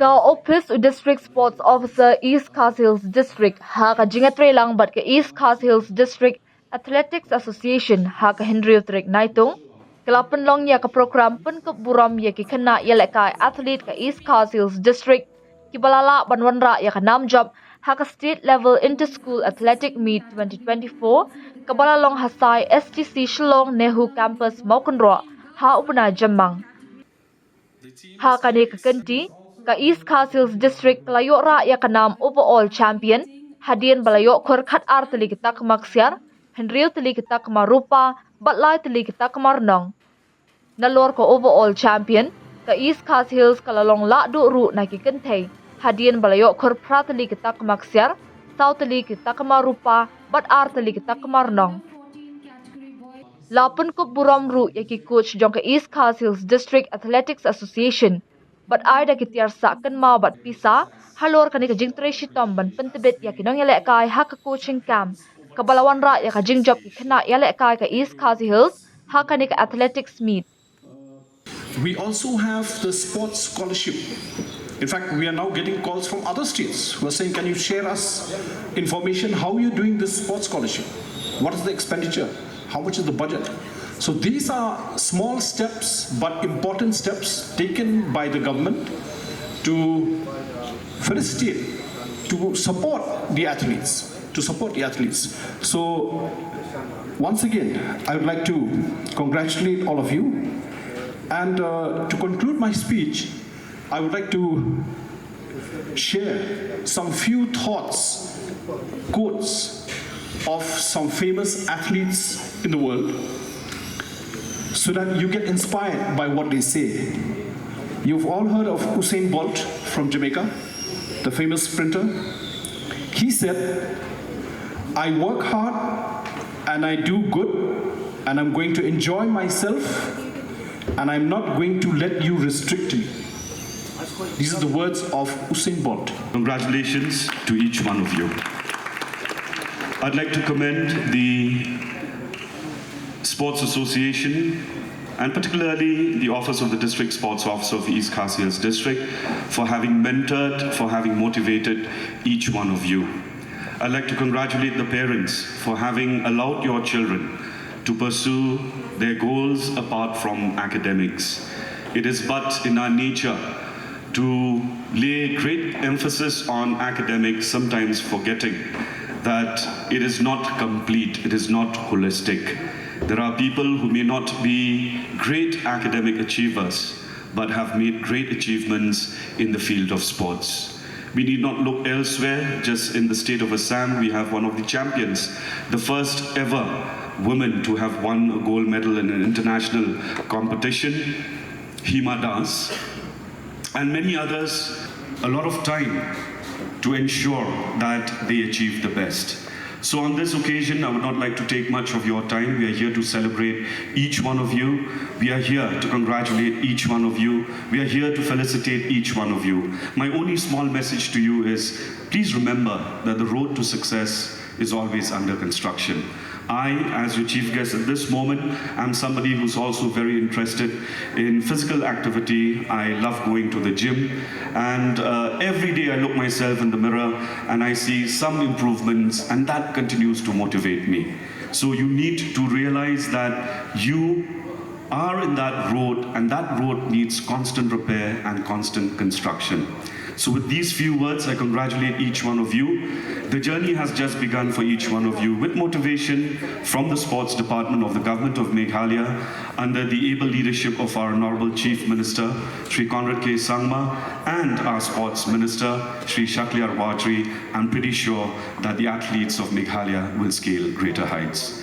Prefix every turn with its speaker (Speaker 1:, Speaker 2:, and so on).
Speaker 1: Ka Office u District Sports Officer East Khas Hills District ha ka jingatri lang bat ka East Khas Hills District Athletics Association ha ka Henry Utrik Naitung kelapan long ya ka program pen ke buram ya ki kena ya lekai athlete ka East Khas Hills District ki balala banwanra ya ka namjob ha ka state level inter school athletic meet 2024 ka balalong hasai STC Shillong Nehu campus Maukenro ha upna jamang ha ka ne ka kenti ka East Khas Hills District kalayo ra ya kanam overall champion hadian balayo khor khat ar tali kita kemaksiar Henry tali kita kemarupa batlai tali kita kemarnong nalor ko overall champion ka East Khas Hills kalalong la du ru na ki kenthei hadian balayo khor phra tali kita kemaksiar south tali kita kemarupa bat ar tali kita kemarnong Lapan ko buram ru yaki coach jong ka East Khas Hills District Athletics Association. But ay da kitiar sa kan mau bat pisa, halor kani ka jing treshi tom ban pentebet yaki nong yale kai ha ka coaching camp. Kabalawan ra yaka jing job ikna yale kai ka East Khas Hills ha kani ka athletics meet.
Speaker 2: We also have the sports scholarship. In fact, we are now getting calls from other states who are saying, can you share us information how you're doing this sports scholarship? What is the expenditure? How much is the budget? So these are small steps, but important steps taken by the government to felicitate, to support the athletes, So once again, I would like to congratulate all of you. And to conclude my speech, I would like to share some few thoughts, quotes of some famous athletes in the world so that you get inspired by what they say. You've all heard of Usain Bolt from Jamaica, the famous sprinter. He said, I work hard and I do good and I'm going to enjoy myself and I'm not going to let you restrict me. These are the words of Usain Bolt.
Speaker 3: Congratulations to each one of you. I'd like to commend the Sports Association and particularly the Office of the District Sports Officer of East Khas Hills District for having mentored, for having motivated each one of you. I'd like to congratulate the parents for having allowed your children to pursue their goals apart from academics. It is but in our nature to lay great emphasis on academics, sometimes forgetting that it is not complete, it is not holistic. There are people who may not be great academic achievers, but have made great achievements in the field of sports. We need not look elsewhere. Just in the state of Assam, we have one of the champions, the first ever woman to have won a gold medal in an international competition, Hima Das, and many others, a lot of time to ensure that they achieve the best. So on this occasion, I would not like to take much of your time. We are here to celebrate each one of you. We are here to congratulate each one of you. We are here to felicitate each one of you. My only small message to you is, please remember that the road to success is always under construction. I, as your chief guest at this moment, am somebody who's also very interested in physical activity. I love going to the gym, and every day I look myself in the mirror and I see some improvements, and that continues to motivate me. So you need to realize that you are in that road, and that road needs constant repair and constant construction. So with these few words, I congratulate each one of you. The journey has just begun for each one of you with motivation from the Sports Department of the Government of Meghalaya under the able leadership of our Honorable Chief Minister, Shri Conrad K. Sangma, and our Sports Minister, Shri Shakliar Wadri. I'm pretty sure that the athletes of Meghalaya will scale greater heights.